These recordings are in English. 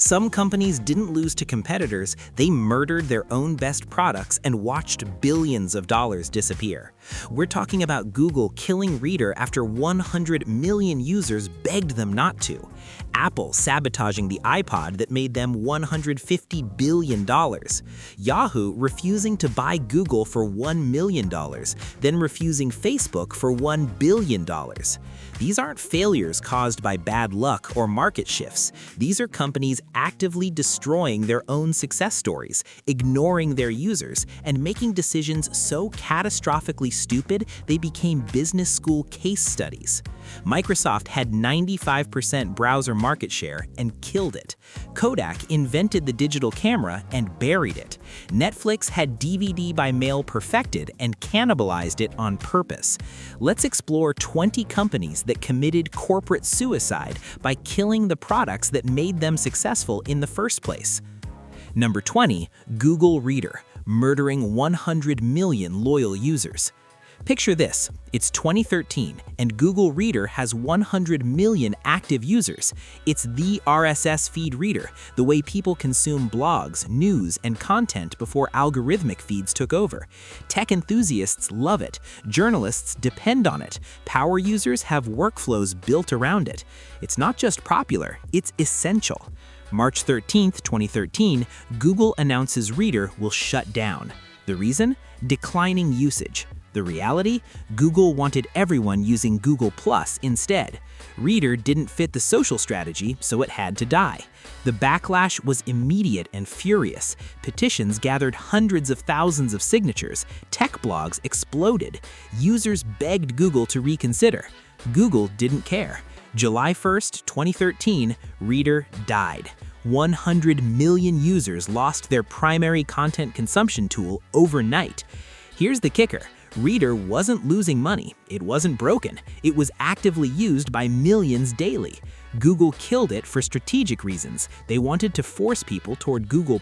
Some companies didn't lose to competitors, they murdered their own best products and watched billions of dollars disappear. We're talking about Google killing Reader after 100 million users begged them not to. Apple sabotaging the iPod that made them $150 billion. Yahoo refusing to buy Google for $1 million, then refusing Facebook for $1 billion. These aren't failures caused by bad luck or market shifts. These are companies actively destroying their own success stories, ignoring their users, and making decisions so catastrophically stupid they became business school case studies. Microsoft had 95% browser market share and killed it. Kodak invented the digital camera and buried it. Netflix had DVD by mail perfected and cannibalized it on purpose. Let's explore 20 companies that committed corporate suicide by killing the products that made them successful in the first place. Number 20, Google Reader, murdering 100 million loyal users. Picture this, it's 2013 and Google Reader has 100 million active users. It's the RSS feed reader, the way people consume blogs, news, and content before algorithmic feeds took over. Tech enthusiasts love it, journalists depend on it, power users have workflows built around it. It's not just popular, it's essential. March 13, 2013, Google announces Reader will shut down. The reason? Declining usage. The reality? Google wanted everyone using Google+ instead. Reader didn't fit the social strategy, so it had to die. The backlash was immediate and furious. Petitions gathered hundreds of thousands of signatures. Tech blogs exploded. Users begged Google to reconsider. Google didn't care. July 1st, 2013, Reader died. 100 million users lost their primary content consumption tool overnight. Here's the kicker. Reader wasn't losing money, it wasn't broken, it was actively used by millions daily. Google killed it for strategic reasons. They wanted to force people toward Google+,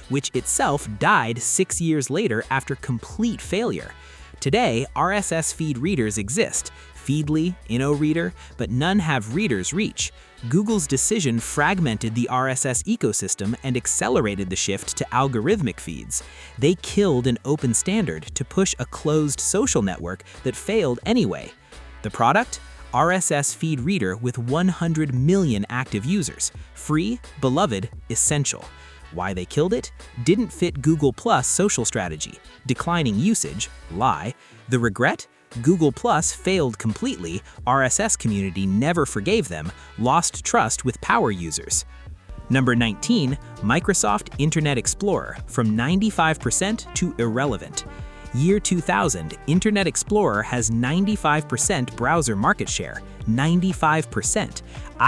which itself died 6 years later after complete failure. Today, RSS feed readers exist, Feedly, InnoReader, but none have Reader's reach. Google's decision fragmented the RSS ecosystem and accelerated the shift to algorithmic feeds. They killed an open standard to push a closed social network that failed anyway. The product? RSS feed reader with 100 million active users. Free, beloved, essential. Why they killed it? Didn't fit Google+ social strategy. Declining usage, lie. The regret? Google+ failed completely, RSS community never forgave them, lost trust with power users. Number 19, Microsoft Internet Explorer, from 95% to irrelevant. Year 2000, Internet Explorer has 95% browser market share, 95%.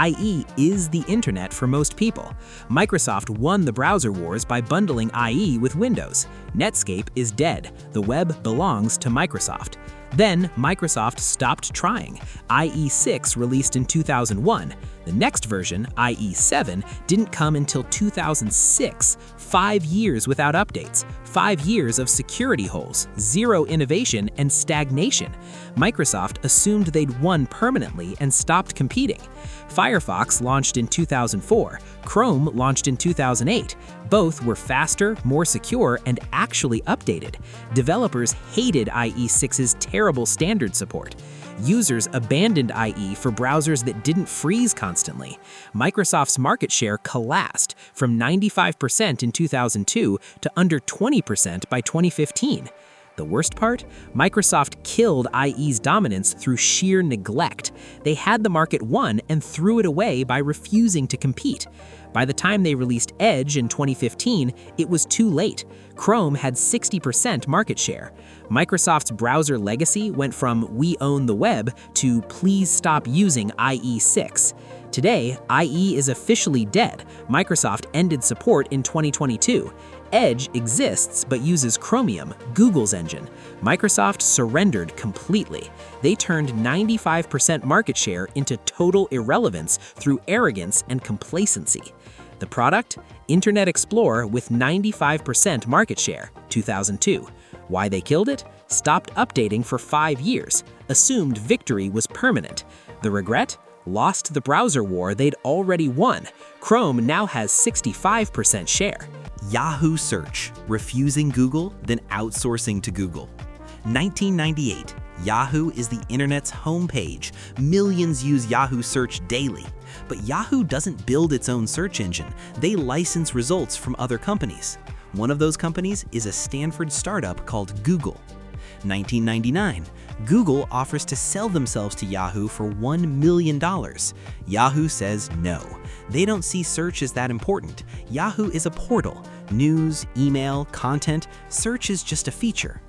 IE is the internet for most people. Microsoft won the browser wars by bundling IE with Windows. Netscape is dead. The web belongs to Microsoft. Then, Microsoft stopped trying. IE6 released in 2001. The next version, IE7, didn't come until 2006, 5 years without updates, 5 years of security holes, zero innovation, and stagnation. Microsoft assumed they'd won permanently and stopped competing. Firefox launched in 2004, Chrome launched in 2008. Both were faster, more secure, and actually updated. Developers hated IE6's terrible standard support. Users abandoned IE for browsers that didn't freeze constantly. Microsoft's market share collapsed from 95% in 2002 to under 20% by 2015. The worst part? Microsoft killed IE's dominance through sheer neglect. They had the market won and threw it away by refusing to compete. By the time they released Edge in 2015, it was too late. Chrome had 60% market share. Microsoft's browser legacy went from "we own the web" to "please stop using IE6." Today, IE is officially dead. Microsoft ended support in 2022. Edge exists but uses Chromium, Google's engine. Microsoft surrendered completely. They turned 95% market share into total irrelevance through arrogance and complacency. The product? Internet Explorer with 95% market share, 2002. Why they killed it? Stopped updating for 5 years. Assumed victory was permanent. The regret? lost the browser war they'd already won. Chrome now has 65% share. Yahoo Search, refusing Google, then outsourcing to Google. 1998, Yahoo is the internet's homepage. Millions use Yahoo Search daily. But Yahoo doesn't build its own search engine. They license results from other companies. One of those companies is a Stanford startup called Google. 1999, Google offers to sell themselves to Yahoo for $1 million. Yahoo says no. They don't see search as that important. Yahoo is a portal. News, email, content, search is just a feature.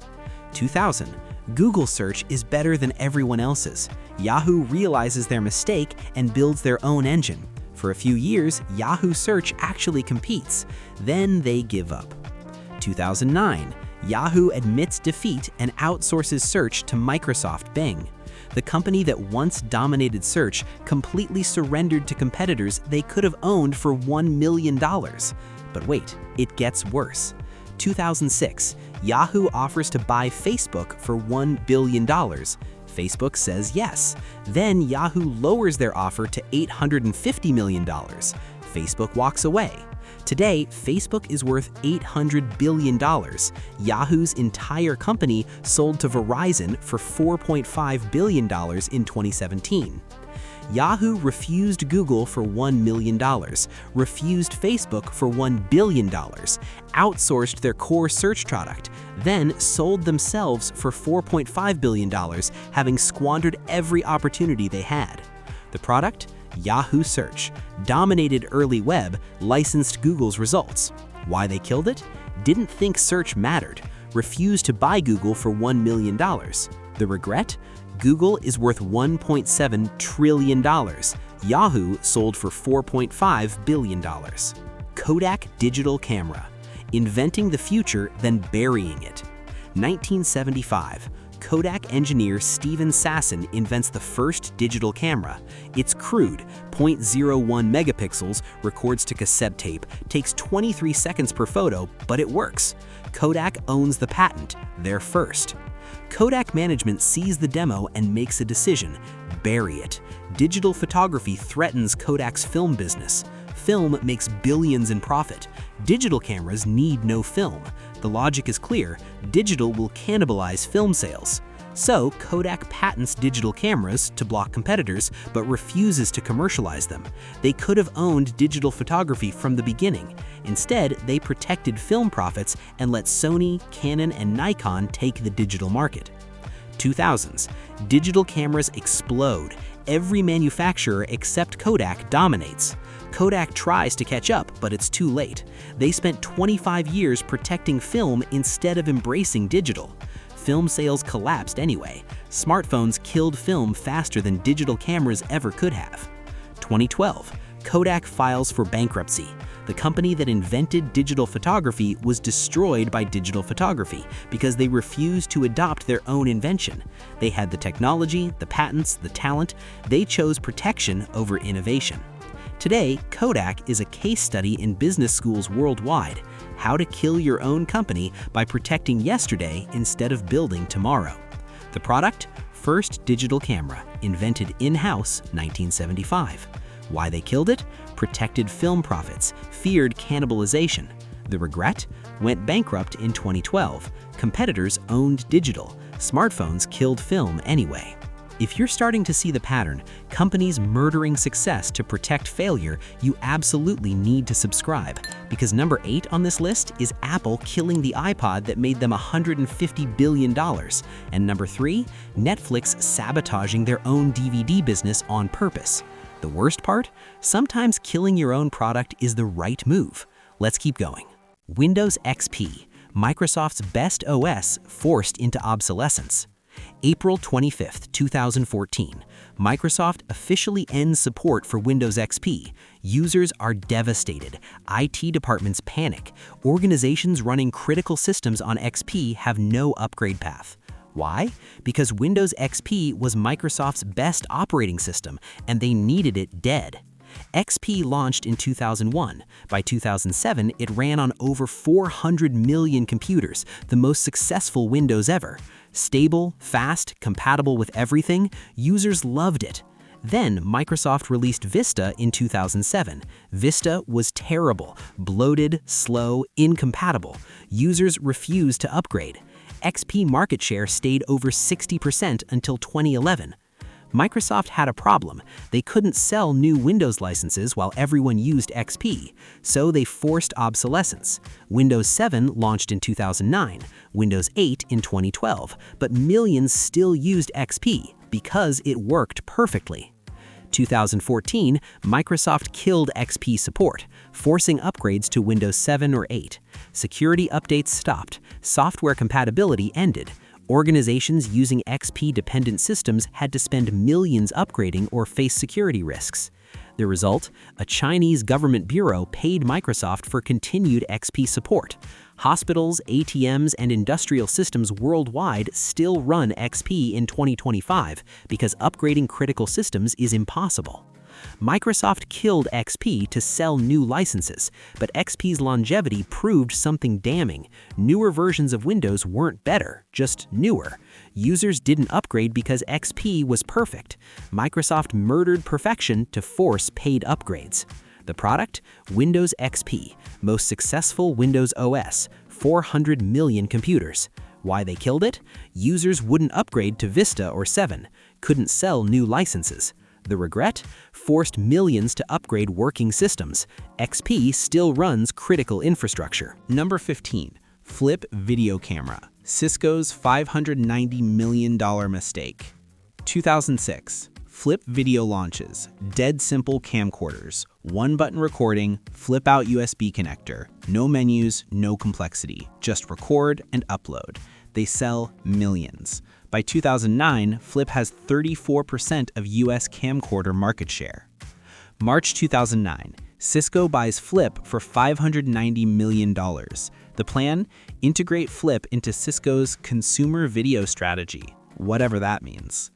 2000, Google search is better than everyone else's. Yahoo realizes their mistake and builds their own engine. For a few years, Yahoo Search actually competes. Then they give up. 2009, Yahoo admits defeat and outsources search to Microsoft Bing. The company that once dominated search completely surrendered to competitors they could have owned for $1 million. But wait, it gets worse. 2006, Yahoo offers to buy Facebook for $1 billion. Facebook says yes. Then Yahoo lowers their offer to $850 million. Facebook walks away. Today, Facebook is worth $800 billion. Yahoo's entire company sold to Verizon for $4.5 billion in 2017. Yahoo refused Google for $1 million, refused Facebook for $1 billion, outsourced their core search product, then sold themselves for $4.5 billion, having squandered every opportunity they had. The product? Yahoo Search, dominated early web, licensed Google's results. Why they killed it? Didn't think search mattered, refused to buy Google for $1 million. The regret? Google is worth $1.7 trillion. Yahoo sold for $4.5 billion. Kodak digital camera, inventing the future, then burying it. 1975. Kodak engineer Steven Sasson invents the first digital camera. It's crude, 0.01 megapixels, records to cassette tape, takes 23 seconds per photo, but it works. Kodak owns the patent, they're first. Kodak management sees the demo and makes a decision: bury it. Digital photography threatens Kodak's film business. Film makes billions in profit. Digital cameras need no film. The logic is clear: digital will cannibalize film sales. So Kodak patents digital cameras to block competitors, but refuses to commercialize them. They could have owned digital photography from the beginning. Instead, they protected film profits and let Sony, Canon, and Nikon take the digital market. 2000s. Digital cameras explode. Every manufacturer except Kodak dominates. Kodak tries to catch up, but it's too late. They spent 25 years protecting film instead of embracing digital. Film sales collapsed anyway. Smartphones killed film faster than digital cameras ever could have. 2012. Kodak files for bankruptcy. The company that invented digital photography was destroyed by digital photography because they refused to adopt their own invention. They had the technology, the patents, the talent. They chose protection over innovation. Today, Kodak is a case study in business schools worldwide: how to kill your own company by protecting yesterday instead of building tomorrow. The product? First digital camera, invented in-house 1975. Why they killed it? Protected film profits, feared cannibalization. The regret? Went bankrupt in 2012. Competitors owned digital. Smartphones killed film anyway. If you're starting to see the pattern, companies murdering success to protect failure, you absolutely need to subscribe. Because number 8 on this list is Apple killing the iPod that made them $150 billion. And number 3, Netflix sabotaging their own DVD business on purpose. The worst part? Sometimes killing your own product is the right move. Let's keep going. Windows XP, Microsoft's best OS forced into obsolescence. April 25, 2014, Microsoft officially ends support for Windows XP. Users are devastated. IT departments panic. Organizations running critical systems on XP have no upgrade path. Why? Because Windows XP was Microsoft's best operating system, and they needed it dead. XP launched in 2001. By 2007, it ran on over 400 million computers, the most successful Windows ever. Stable, fast, compatible with everything, users loved it. Then Microsoft released Vista in 2007. Vista was terrible, bloated, slow, incompatible. Users refused to upgrade. XP market share stayed over 60% until 2011. Microsoft had a problem. They couldn't sell new Windows licenses while everyone used XP, so they forced obsolescence. Windows 7 launched in 2009, Windows 8 in 2012, but millions still used XP because it worked perfectly. 2014, Microsoft killed XP support, forcing upgrades to Windows 7 or 8. Security updates stopped, software compatibility ended. Organizations using XP-dependent systems had to spend millions upgrading or face security risks. The result? A Chinese government bureau paid Microsoft for continued XP support. Hospitals, ATMs, and industrial systems worldwide still run XP in 2025 because upgrading critical systems is impossible. Microsoft killed XP to sell new licenses, but XP's longevity proved something damning. Newer versions of Windows weren't better, just newer. Users didn't upgrade because XP was perfect. Microsoft murdered perfection to force paid upgrades. The product? Windows XP, most successful Windows OS, 400 million computers. Why they killed it? Users wouldn't upgrade to Vista or 7, couldn't sell new licenses. The regret? Forced millions to upgrade working systems. XP still runs critical infrastructure. Number 15. Flip video camera. Cisco's $590 million mistake. 2006. Flip video launches. Dead simple camcorders. One-button recording, flip-out USB connector. No menus, no complexity. Just record and upload. They sell millions. By 2009, Flip has 34% of US camcorder market share. March 2009, Cisco buys Flip for $590 million. The plan? Integrate Flip into Cisco's consumer video strategy, whatever that means.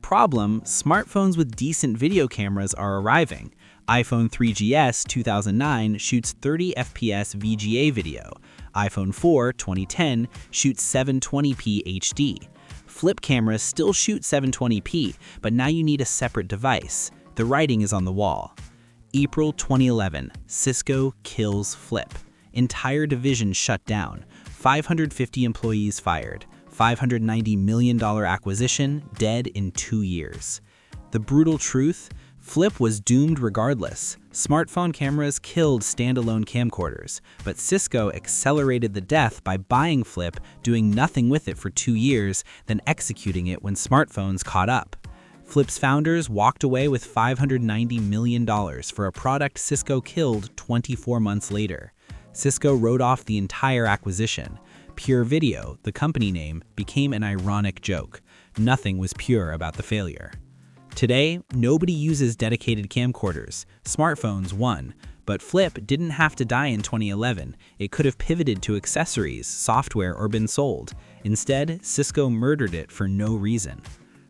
Problem: smartphones with decent video cameras are arriving. iPhone 3GS 2009 shoots 30 FPS VGA video. iPhone 4 2010 shoots 720p HD. Flip cameras still shoot 720p, but now you need a separate device. The writing is on the wall. April 2011, Cisco kills Flip. Entire division shut down. 550 employees fired. $590 million acquisition, dead in 2 years. The brutal truth? Flip was doomed regardless. Smartphone cameras killed standalone camcorders, but Cisco accelerated the death by buying Flip, doing nothing with it for 2 years, then executing it when smartphones caught up. Flip's founders walked away with $590 million for a product Cisco killed 24 months later. Cisco wrote off the entire acquisition. Pure Video, the company name, became an ironic joke. Nothing was pure about the failure. Today, nobody uses dedicated camcorders. Smartphones won, but Flip didn't have to die in 2011. It could have pivoted to accessories, software, or been sold. Instead, Cisco murdered it for no reason.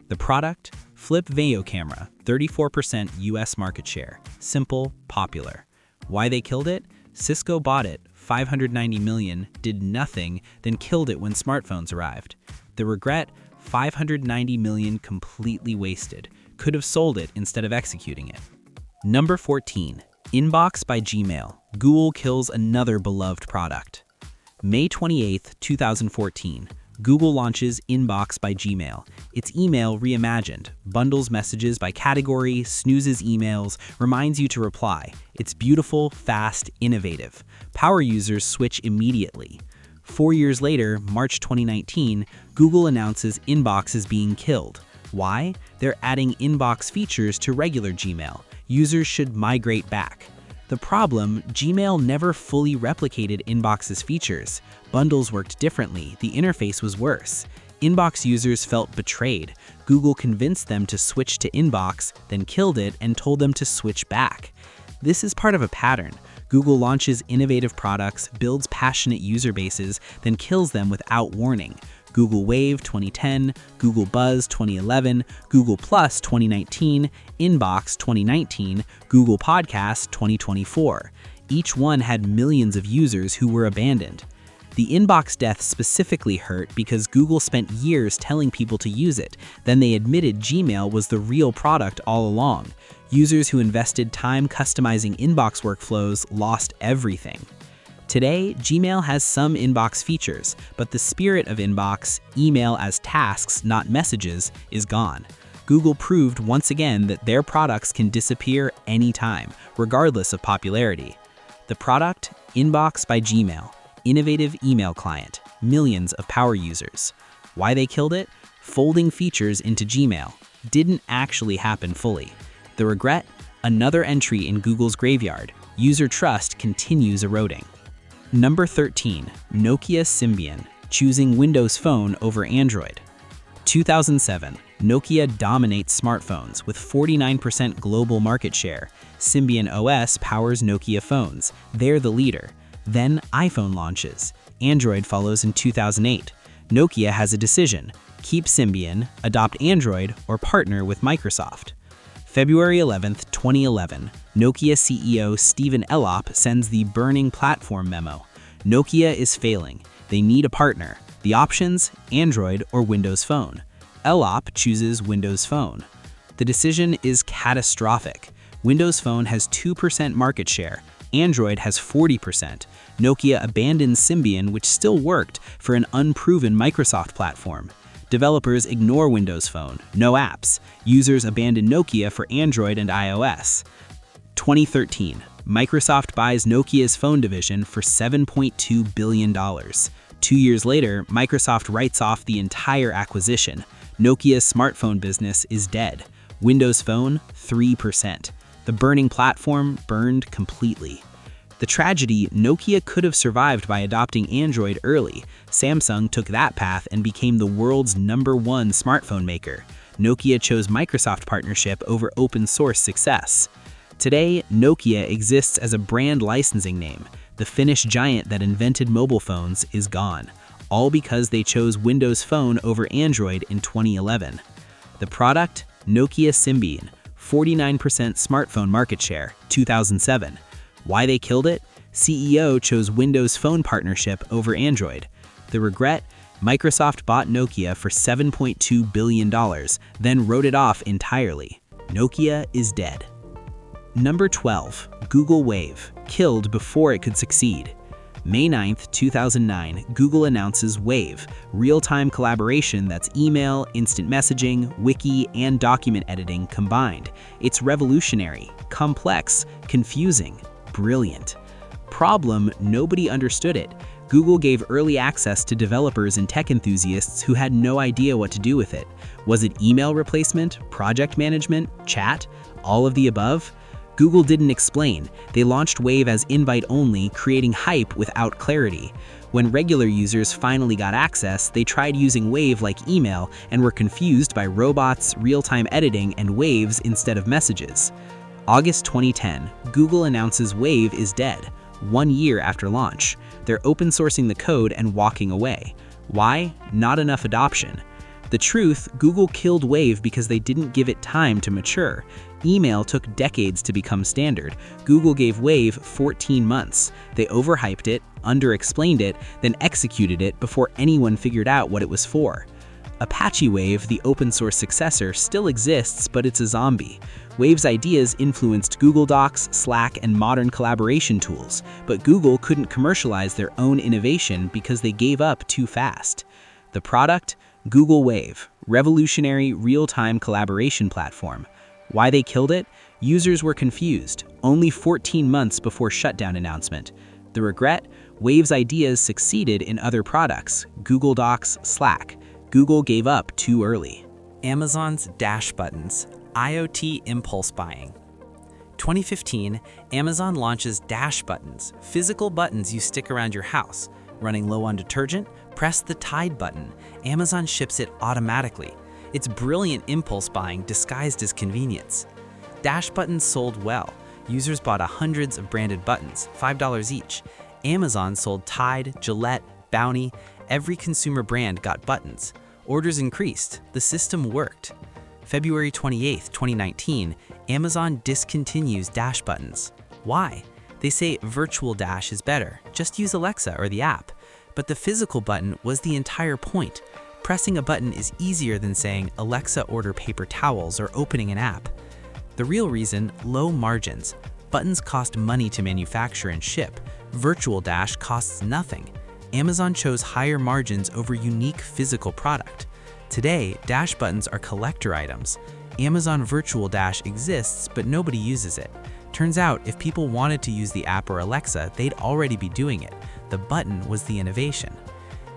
The product? Flip video camera, 34% US market share. Simple, popular. Why they killed it? Cisco bought it, $590 million, did nothing, then killed it when smartphones arrived. The regret? $590 million completely wasted. Could have sold it instead of executing it. Number 14. Inbox by Gmail. Google kills another beloved product. May 28, 2014. Google launches Inbox by Gmail. It's email reimagined. Bundles messages by category, snoozes emails, reminds you to reply. It's beautiful, fast, innovative. Power users switch immediately. 4 years later, March 2019, Google announces Inbox is being killed. Why? They're adding inbox features to regular Gmail. Users should migrate back. The problem, Gmail never fully replicated Inbox's features. Bundles worked differently, the interface was worse. Inbox users felt betrayed. Google convinced them to switch to Inbox, then killed it and told them to switch back. This is part of a pattern. Google launches innovative products, builds passionate user bases, then kills them without warning. Google Wave 2010, Google Buzz 2011, Google Plus 2019, Inbox 2019, Google Podcast 2024. Each one had millions of users who were abandoned. The inbox death specifically hurt because Google spent years telling people to use it. Then they admitted Gmail was the real product all along. Users who invested time customizing inbox workflows lost everything. Today, Gmail has some inbox features, but the spirit of inbox, email as tasks, not messages, is gone. Google proved once again that their products can disappear anytime, regardless of popularity. The product, Inbox by Gmail, innovative email client, millions of power users. Why they killed it? Folding features into Gmail. Didn't actually happen fully. The regret? Another entry in Google's graveyard. User trust continues eroding. Number 13, Nokia Symbian, choosing Windows Phone over Android. 2007, Nokia dominates smartphones with 49% global market share. Symbian OS powers Nokia phones. They're the leader. Then iPhone launches. Android follows in 2008. Nokia has a decision: keep Symbian, adopt Android, or partner with Microsoft. February 11, 2011, Nokia CEO Stephen Elop sends the burning platform memo. Nokia is failing. They need a partner. The options: Android or Windows Phone. Elop chooses Windows Phone. The decision is catastrophic. Windows Phone has 2% market share. Android has 40%. Nokia abandons Symbian, which still worked, for an unproven Microsoft platform. Developers ignore Windows Phone, no apps. Users abandon Nokia for Android and iOS. 2013, Microsoft buys Nokia's phone division for $7.2 billion. 2 years later, Microsoft writes off the entire acquisition. Nokia's smartphone business is dead. Windows Phone, 3%. The burning platform burned completely. The tragedy: Nokia could have survived by adopting Android early. Samsung took that path and became the world's #1 smartphone maker. Nokia chose Microsoft partnership over open source success. Today, Nokia exists as a brand licensing name. The Finnish giant that invented mobile phones is gone, all because they chose Windows Phone over Android in 2011. The product? Nokia Symbian, 49% smartphone market share, 2007. Why they killed it? CEO chose Windows Phone partnership over Android. The regret? Microsoft bought Nokia for $7.2 billion, then wrote it off entirely. Nokia is dead. Number 12, Google Wave, killed before it could succeed. May 9, 2009, Google announces Wave, real-time collaboration that's email, instant messaging, wiki, and document editing combined. It's revolutionary, complex, confusing, brilliant. Problem: nobody understood it. Google gave early access to developers and tech enthusiasts who had no idea what to do with it. Was it email replacement, project management, chat, all of the above? Google didn't explain. They launched Wave as invite-only, creating hype without clarity. When regular users finally got access, they tried using Wave like email and were confused by robots, real-time editing, and waves instead of messages. August 2010, Google announces Wave is dead, 1 year after launch. They're open sourcing the code and walking away. Why? Not enough adoption. The truth: Google killed Wave because they didn't give it time to mature. Email took decades to become standard. Google gave Wave 14 months. They overhyped it, under-explained it, then executed it before anyone figured out what it was for. Apache Wave, the open-source successor, still exists, but it's a zombie. Wave's ideas influenced Google Docs, Slack, and modern collaboration tools, but Google couldn't commercialize their own innovation because they gave up too fast. The product? Google Wave, revolutionary real-time collaboration platform. Why they killed it? Users were confused, only 14 months before shutdown announcement. The regret? Wave's ideas succeeded in other products, Google Docs, Slack. Google gave up too early. Amazon's Dash Buttons, IoT impulse buying. 2015, Amazon launches Dash Buttons, physical buttons you stick around your house. Running low on detergent? Press the Tide button. Amazon ships it automatically. It's brilliant impulse buying disguised as convenience. Dash Buttons sold well. Users bought hundreds of branded buttons, $5 each. Amazon sold Tide, Gillette, Bounty. Every consumer brand got buttons. Orders increased. The system worked. February 28, 2019, Amazon discontinues Dash Buttons. Why? They say Virtual Dash is better. Just use Alexa or the app. But the physical button was the entire point. Pressing a button is easier than saying, "Alexa, order paper towels," or opening an app. The real reason, low margins. Buttons cost money to manufacture and ship. Virtual Dash costs nothing. Amazon chose higher margins over unique physical product. Today, Dash buttons are collector items. Amazon Virtual Dash exists, but nobody uses it. Turns out, if people wanted to use the app or Alexa, they'd already be doing it. The button was the innovation.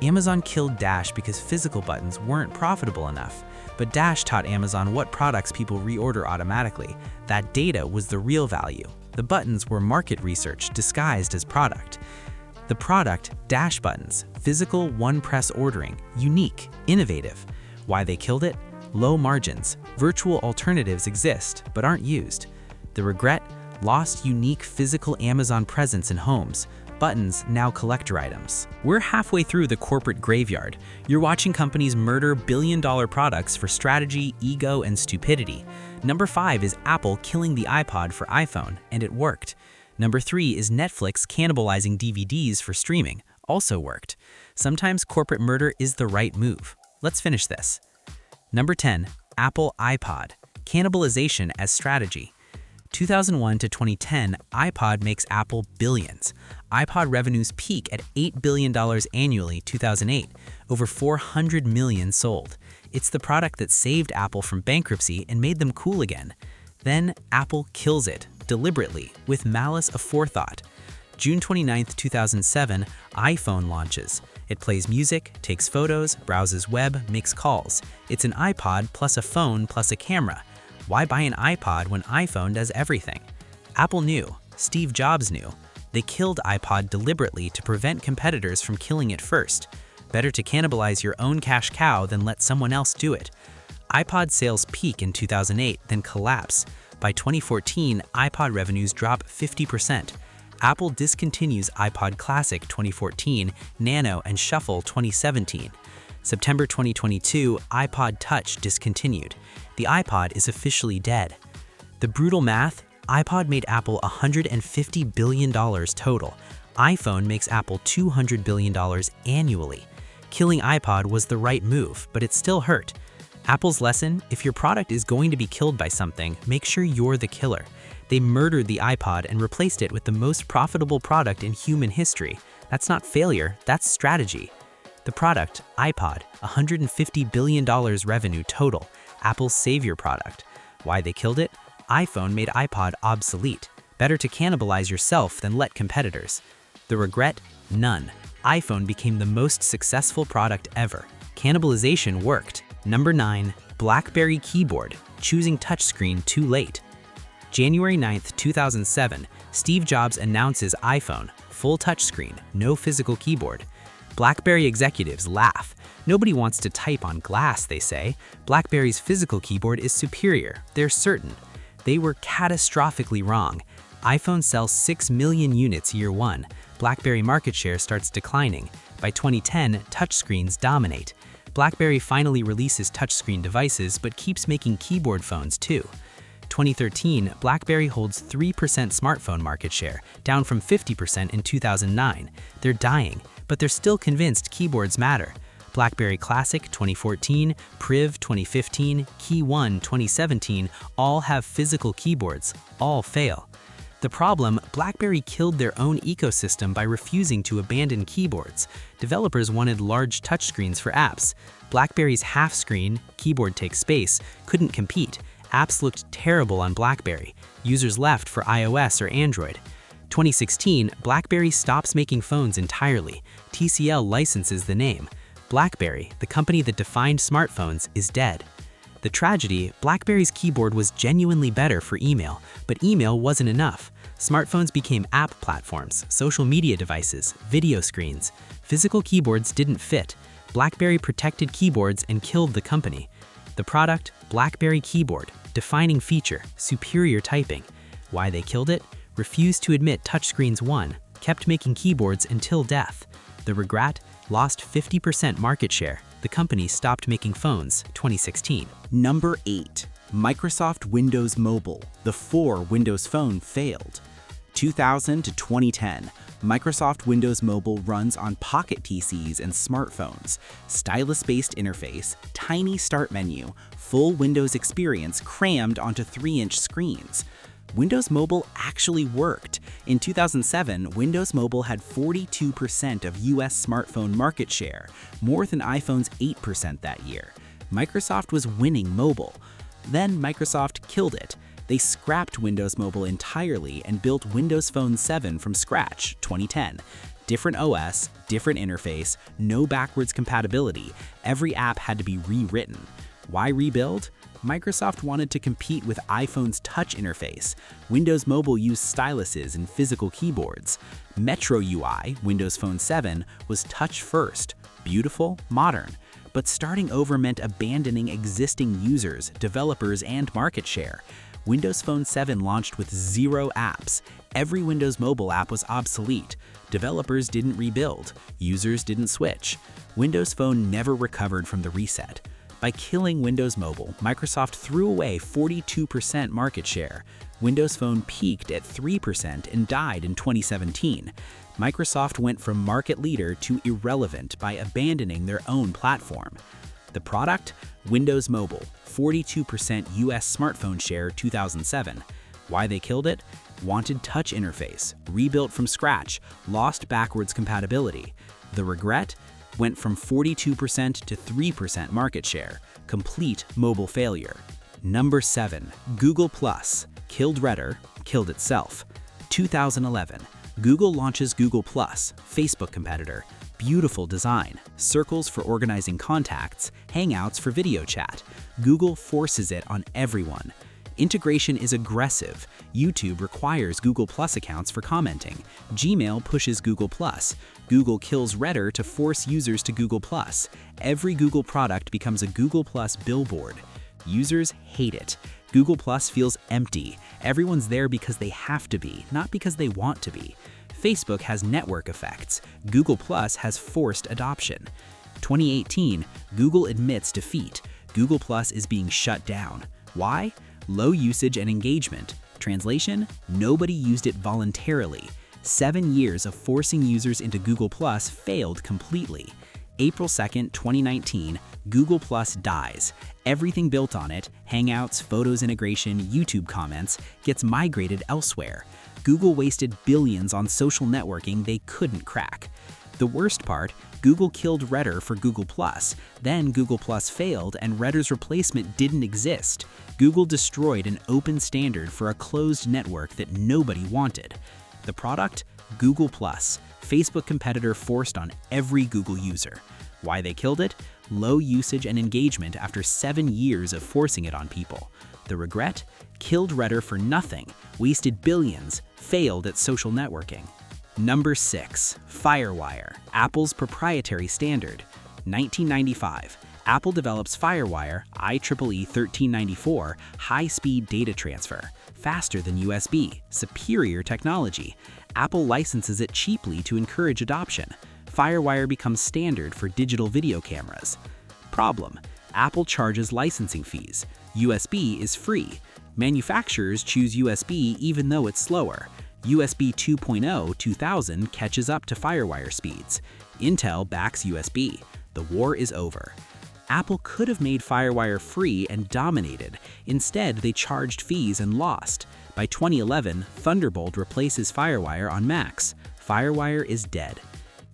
Amazon killed Dash because physical buttons weren't profitable enough. But Dash taught Amazon what products people reorder automatically. That data was the real value. The buttons were market research disguised as product. The product, Dash buttons, physical one-press ordering, unique, innovative. Why they killed it? Low margins. Virtual alternatives exist, but aren't used. The regret? Lost unique physical Amazon presence in homes. Buttons now collector items. We're halfway through the corporate graveyard. You're watching companies murder billion-dollar products for strategy, ego, and stupidity. Number 5 is Apple killing the iPod for iPhone, and it worked. Number 3 is Netflix cannibalizing DVDs for streaming, also worked. Sometimes corporate murder is the right move. Let's finish this. Number 10, Apple iPod, cannibalization as strategy. 2001 to 2010, iPod makes Apple billions. iPod revenues peak at $8 billion annually 2008, over 400 million sold. It's the product that saved Apple from bankruptcy and made them cool again. Then Apple kills it, deliberately, with malice aforethought. June 29, 2007, iPhone launches. It plays music, takes photos, browses web, makes calls. It's an iPod plus a phone plus a camera. Why buy an iPod when iPhone does everything? Apple knew. Steve Jobs knew. They killed iPod deliberately to prevent competitors from killing it first. Better to cannibalize your own cash cow than let someone else do it. iPod sales peak in 2008, then collapse. By 2014, iPod revenues drop 50%. Apple discontinues iPod Classic 2014, Nano, and Shuffle 2017. September 2022, iPod Touch discontinued. The iPod is officially dead. The brutal math? iPod made Apple $150 billion total. iPhone makes Apple $200 billion annually. Killing iPod was the right move, but it still hurt. Apple's lesson? If your product is going to be killed by something, make sure you're the killer. They murdered the iPod and replaced it with the most profitable product in human history. That's not failure, that's strategy. The product, iPod, $150 billion revenue total, Apple's savior product. Why they killed it? iPhone made iPod obsolete. Better to cannibalize yourself than let competitors. The regret? None. iPhone became the most successful product ever. Cannibalization worked. Number 9, Blackberry Keyboard, choosing touchscreen too late. January 9, 2007, Steve Jobs announces iPhone, full touchscreen, no physical keyboard. BlackBerry executives laugh. Nobody wants to type on glass, they say. BlackBerry's physical keyboard is superior, they're certain. They were catastrophically wrong. iPhone sells 6 million units year one. BlackBerry market share starts declining. By 2010, touchscreens dominate. BlackBerry finally releases touchscreen devices but keeps making keyboard phones too. 2013, BlackBerry holds 3% smartphone market share, down from 50% in 2009. They're dying, but they're still convinced keyboards matter. BlackBerry Classic 2014, Priv 2015, Key One 2017 all have physical keyboards, all fail. The problem, BlackBerry killed their own ecosystem by refusing to abandon keyboards. Developers wanted large touchscreens for apps. BlackBerry's half-screen, keyboard takes space, couldn't compete. Apps looked terrible on BlackBerry. Users left for iOS or Android. 2016, BlackBerry stops making phones entirely. TCL licenses the name. BlackBerry, the company that defined smartphones, is dead. The tragedy, BlackBerry's keyboard was genuinely better for email, but email wasn't enough. Smartphones became app platforms, social media devices, video screens. Physical keyboards didn't fit. BlackBerry protected keyboards and killed the company. The product, BlackBerry Keyboard, defining feature, superior typing. Why they killed it? Refused to admit touchscreens won, kept making keyboards until death. The regret? Lost 50% market share. The company stopped making phones 2016. Number 8, Microsoft Windows Mobile. The 4 Windows Phone failed. 2000 to 2010, Microsoft Windows Mobile runs on pocket PCs and smartphones. Stylus-based interface, tiny start menu, full Windows experience crammed onto 3-inch screens. Windows Mobile actually worked. In 2007, Windows Mobile had 42% of US smartphone market share, more than iPhone's 8% that year. Microsoft was winning mobile. Then Microsoft killed it. They scrapped Windows Mobile entirely and built Windows Phone 7 from scratch, 2010. Different OS, different interface, no backwards compatibility. Every app had to be rewritten. Why rebuild? Microsoft wanted to compete with iPhone's touch interface. Windows Mobile used styluses and physical keyboards. Metro UI, Windows Phone 7, was touch first, beautiful, modern. But starting over meant abandoning existing users, developers, and market share. Windows Phone 7 launched with 0 apps. Every Windows Mobile app was obsolete. Developers didn't rebuild. Users didn't switch. Windows Phone never recovered from the reset. By killing Windows Mobile, Microsoft threw away 42% market share. Windows Phone peaked at 3% and died in 2017. Microsoft went from market leader to irrelevant by abandoning their own platform. The product? Windows Mobile, 42% US smartphone share 2007. Why they killed it? Wanted touch interface, rebuilt from scratch, lost backwards compatibility. The regret? Went from 42% to 3% market share, complete mobile failure. Number 7, Google+, killed Redder, killed itself. 2011, Google launches Google+, Facebook competitor. Beautiful design, circles for organizing contacts, Hangouts for video chat. Google forces it on everyone. Integration is aggressive. YouTube requires Google+ accounts for commenting. Gmail pushes Google+. Google kills Redder to force users to Google+. Every Google product becomes a Google+ billboard. Users hate it. Google+ feels empty. Everyone's there because they have to be, not because they want to be. Facebook has network effects. Google+ has forced adoption. 2018, Google admits defeat. Google+ is being shut down. Why? Low usage and engagement. Translation? Nobody used it voluntarily. 7 years of forcing users into Google+ failed completely. April 2nd, 2019, Google+ dies. Everything built on it, Hangouts, Photos integration, YouTube comments, gets migrated elsewhere. Google wasted billions on social networking they couldn't crack. The worst part, Google killed Redder for Google+. Then Google+ failed and Redder's replacement didn't exist. Google destroyed an open standard for a closed network that nobody wanted. The product? Google+, Facebook competitor forced on every Google user. Why they killed it? Low usage and engagement after 7 years of forcing it on people. The regret? Killed Redder for nothing, wasted billions, failed at social networking. Number 6, Firewire, Apple's proprietary standard. 1995, Apple develops Firewire IEEE 1394 high-speed data transfer, faster than USB, superior technology. Apple licenses it cheaply to encourage adoption. Firewire becomes standard for digital video cameras. Problem: Apple charges licensing fees. USB is free. Manufacturers choose USB even though it's slower. USB 2.0 2000 catches up to Firewire speeds. Intel backs USB. The war is over. Apple could have made Firewire free and dominated. Instead, they charged fees and lost. By 2011, Thunderbolt replaces Firewire on Macs. Firewire is dead.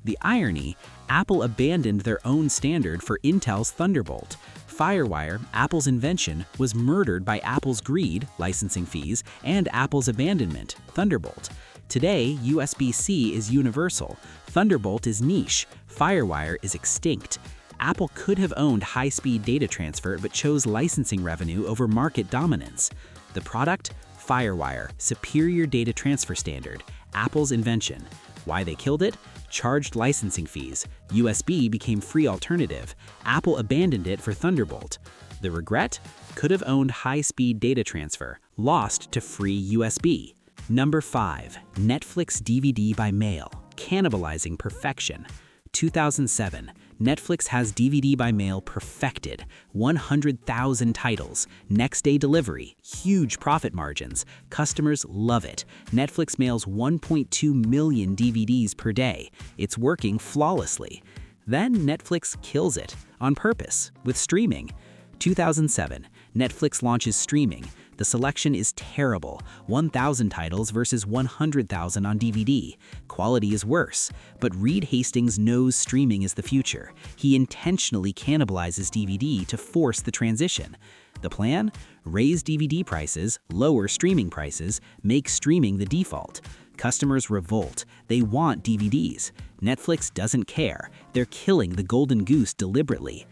The irony: Apple abandoned their own standard for Intel's Thunderbolt. Firewire, Apple's invention, was murdered by Apple's greed, licensing fees, and Apple's abandonment, Thunderbolt. Today, USB-C is universal. Thunderbolt is niche. Firewire is extinct. Apple could have owned high-speed data transfer but chose licensing revenue over market dominance. The product? Firewire, superior data transfer standard, Apple's invention. Why they killed it? Charged licensing fees. USB became free alternative. Apple abandoned it for Thunderbolt. The regret? Could have owned high-speed data transfer, lost to free USB. Number 5, Netflix DVD by mail, cannibalizing perfection. 2007, Netflix has DVD by mail perfected. 100,000 titles, next-day delivery, huge profit margins. Customers love it. Netflix mails 1.2 million DVDs per day. It's working flawlessly. Then Netflix kills it, on purpose, with streaming. 2007, Netflix launches streaming. The selection is terrible, 1,000 titles versus 100,000 on DVD. Quality is worse, but Reed Hastings knows streaming is the future. He intentionally cannibalizes DVD to force the transition. The plan? Raise DVD prices, lower streaming prices, make streaming the default. Customers revolt. They want DVDs. Netflix doesn't care. They're killing the golden goose deliberately.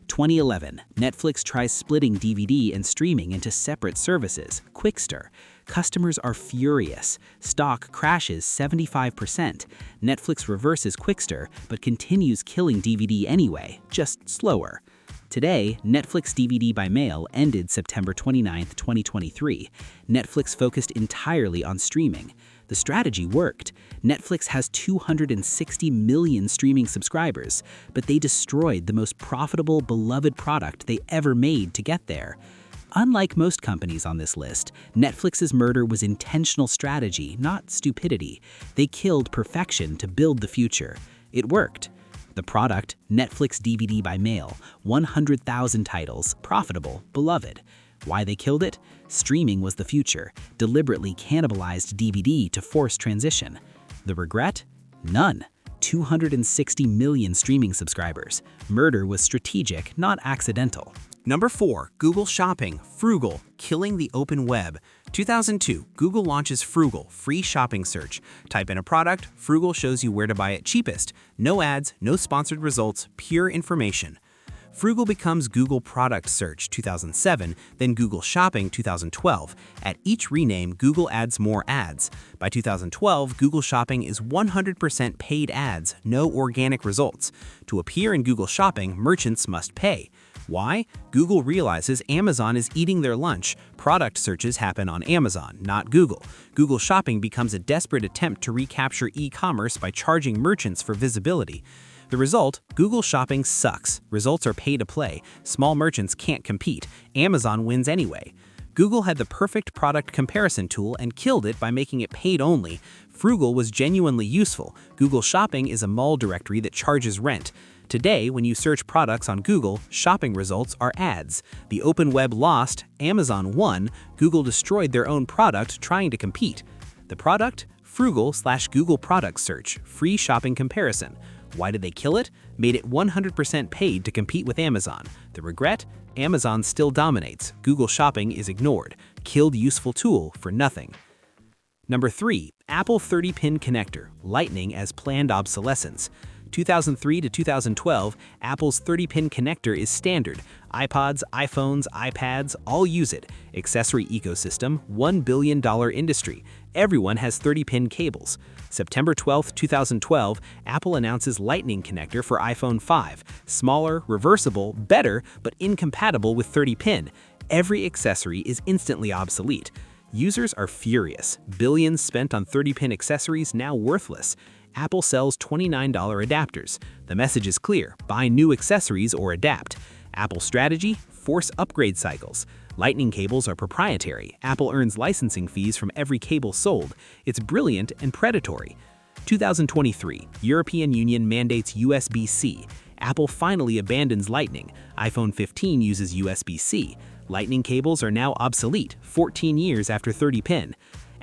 2011, Netflix tries splitting DVD and streaming into separate services, Quickster. Customers are furious. Stock crashes 75%. Netflix reverses Quickster, but continues killing DVD anyway, just slower. Today, Netflix DVD by mail ended September 29, 2023. Netflix focused entirely on streaming. The strategy worked. Netflix has 260 million streaming subscribers, but they destroyed the most profitable, beloved product they ever made to get there. Unlike most companies on this list, Netflix's murder was intentional strategy, not stupidity. They killed perfection to build the future. It worked. The product, Netflix DVD by mail, 100,000 titles, profitable, beloved. Why they killed it? Streaming was the future, deliberately cannibalized DVD to force transition. The regret? None. 260 million streaming subscribers. Murder was strategic, not accidental. Number 4. Google Shopping, Froogle, killing the open web. 2002, Google launches Froogle, free shopping search. Type in a product, Froogle shows you where to buy it cheapest. No ads, no sponsored results, pure information. Froogle becomes Google Product Search 2007, then Google Shopping 2012. At each rename, Google adds more ads. By 2012, Google Shopping is 100% paid ads, no organic results. To appear in Google Shopping, merchants must pay. Why? Google realizes Amazon is eating their lunch. Product searches happen on Amazon, not Google. Google Shopping becomes a desperate attempt to recapture e-commerce by charging merchants for visibility. The result, Google Shopping sucks. Results are pay to play. Small merchants can't compete. Amazon wins anyway. Google had the perfect product comparison tool and killed it by making it paid only. Froogle was genuinely useful. Google Shopping is a mall directory that charges rent. Today, when you search products on Google, shopping results are ads. The open web lost, Amazon won, Google destroyed their own product trying to compete. The product? Froogle/Google Product Search, free shopping comparison. Why did they kill it? Made it 100% paid to compete with Amazon. The regret? Amazon still dominates. Google Shopping is ignored. Killed useful tool for nothing. Number 3. Apple 30-pin connector, Lightning as planned obsolescence. 2003 to 2012, Apple's 30-pin connector is standard. iPods, iPhones, iPads, all use it. Accessory ecosystem, $1 billion industry. Everyone has 30-pin cables. September 12, 2012, Apple announces Lightning connector for iPhone 5. Smaller, reversible, better, but incompatible with 30-pin. Every accessory is instantly obsolete. Users are furious. Billions spent on 30-pin accessories now worthless. Apple sells $29 adapters. The message is clear: buy new accessories or adapt. Apple strategy: force upgrade cycles. Lightning cables are proprietary. Apple earns licensing fees from every cable sold. It's brilliant and predatory. 2023, European Union mandates USB-C. Apple finally abandons Lightning. iPhone 15 uses USB-C. Lightning cables are now obsolete, 14 years after 30-pin.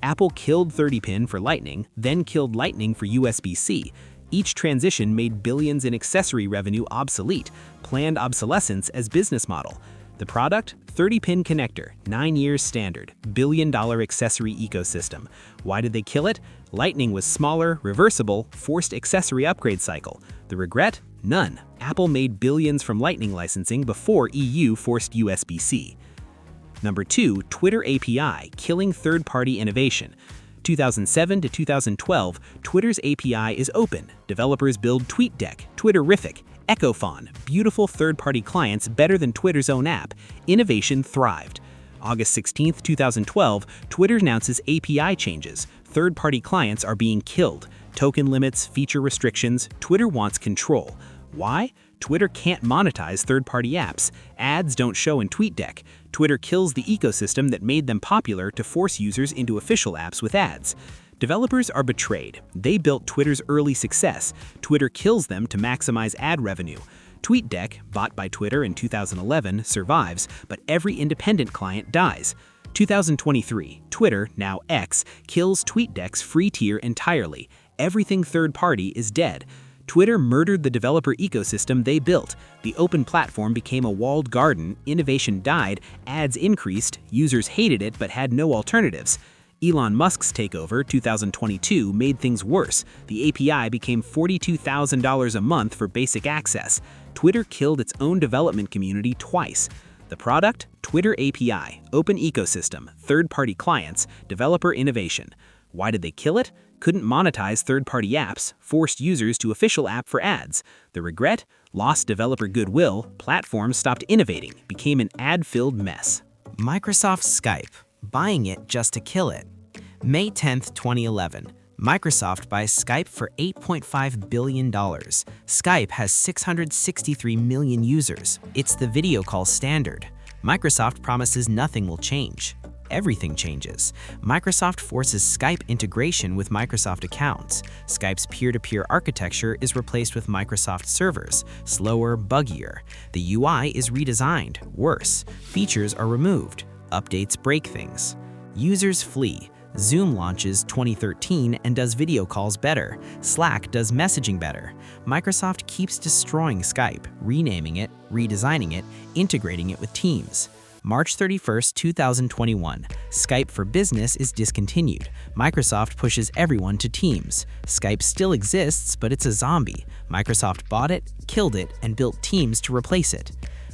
Apple killed 30-pin for Lightning, then killed Lightning for USB-C. Each transition made billions in accessory revenue obsolete, planned obsolescence as business model. The product? 30-pin connector, 9 years standard, billion-dollar accessory ecosystem. Why did they kill it? Lightning was smaller, reversible, forced accessory upgrade cycle. The regret? None. Apple made billions from Lightning licensing before EU forced USB-C. Number 2, Twitter API, killing third-party innovation. 2007 to 2012, Twitter's API is open. Developers build TweetDeck, Twitterrific, Echophon, beautiful third-party clients better than Twitter's own app. Innovation thrived. August 16, 2012, Twitter announces API changes. Third-party clients are being killed. Token limits, feature restrictions, Twitter wants control. Why? Twitter can't monetize third-party apps. Ads don't show in TweetDeck. Twitter kills the ecosystem that made them popular to force users into official apps with ads. Developers are betrayed. They built Twitter's early success. Twitter kills them to maximize ad revenue. TweetDeck, bought by Twitter in 2011, survives, but every independent client dies. 2023, Twitter, now X, kills TweetDeck's free tier entirely. Everything third-party is dead. Twitter murdered the developer ecosystem they built. The open platform became a walled garden, innovation died, ads increased, users hated it but had no alternatives. Elon Musk's takeover, 2022, made things worse. The API became $42,000 a month for basic access. Twitter killed its own development community twice. The product? Twitter API, open ecosystem, third-party clients, developer innovation. Why did they kill it? Couldn't monetize third-party apps, forced users to official app for ads. The regret? Lost developer goodwill, platforms stopped innovating, became an ad-filled mess. Microsoft Skype, buying it just to kill it. May 10, 2011. Microsoft buys Skype for $8.5 billion. Skype has 663 million users. It's the video call standard. Microsoft promises nothing will change. Everything changes. Microsoft forces Skype integration with Microsoft accounts. Skype's peer-to-peer architecture is replaced with Microsoft servers, slower, buggier. The UI is redesigned, worse. Features are removed. Updates break things. Users flee. Zoom launches 2013 and does video calls better. Slack does messaging better. Microsoft keeps destroying Skype, renaming it, redesigning it, integrating it with Teams. March 31, 2021. Skype for Business is discontinued. Microsoft pushes everyone to Teams. Skype still exists, but it's a zombie. Microsoft bought it, killed it, and built Teams to replace it.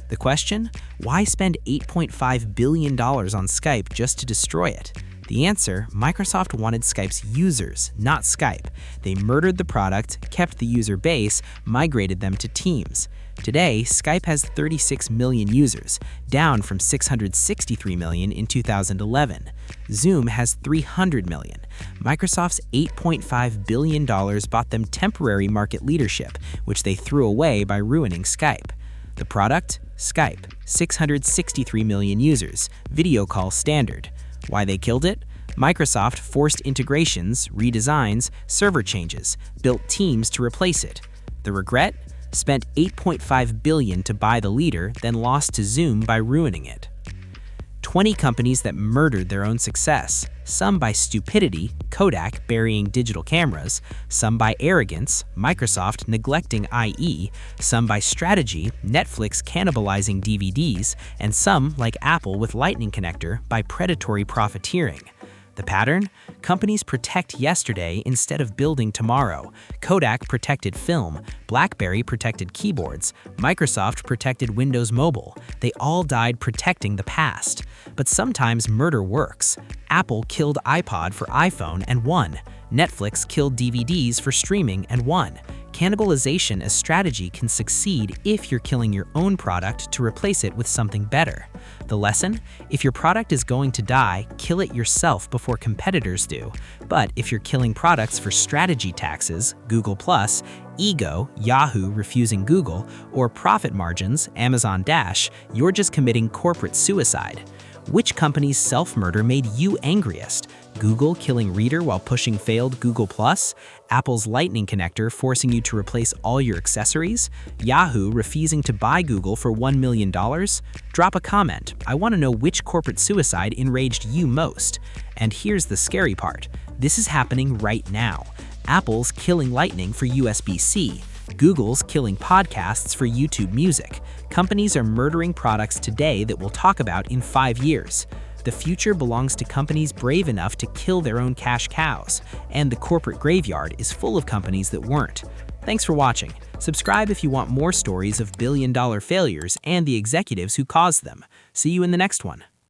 The question? Why spend $8.5 billion on Skype just to destroy it? The answer, Microsoft wanted Skype's users, not Skype. They murdered the product, kept the user base, migrated them to Teams. Today, Skype has 36 million users, down from 663 million in 2011. Zoom has 300 million. Microsoft's $8.5 billion bought them temporary market leadership, which they threw away by ruining Skype. The product? Skype, 663 million users, video call standard. Why they killed it? Microsoft forced integrations, redesigns, server changes, built Teams to replace it. The regret? Spent $8.5 billion to buy the leader, then lost to Zoom by ruining it. 20 companies that murdered their own success, some by stupidity, Kodak burying digital cameras, some by arrogance, Microsoft neglecting IE, some by strategy, Netflix cannibalizing DVDs, and some, like Apple with Lightning connector, by predatory profiteering. The pattern? Companies protect yesterday instead of building tomorrow. Kodak protected film, Blackberry protected keyboards, Microsoft protected Windows Mobile. They all died protecting the past. But sometimes murder works. Apple killed iPod for iPhone and won. Netflix killed DVDs for streaming and won. Cannibalization as strategy can succeed if you're killing your own product to replace it with something better. The lesson? If your product is going to die, kill it yourself before competitors do. But if you're killing products for strategy taxes, Google+, ego, Yahoo refusing Google, or profit margins, Amazon Dash, you're just committing corporate suicide. Which company's self-murder made you angriest? Google killing Reader while pushing failed Google+? Apple's Lightning connector forcing you to replace all your accessories? Yahoo refusing to buy Google for $1 million? Drop a comment. I want to know which corporate suicide enraged you most. And here's the scary part. This is happening right now. Apple's killing Lightning for USB-C. Google's killing podcasts for YouTube Music. Companies are murdering products today that we'll talk about in 5 years. The future belongs to companies brave enough to kill their own cash cows, and the corporate graveyard is full of companies that weren't. Thanks for watching. Subscribe if you want more stories of billion-dollar failures and the executives who caused them. See you in the next one.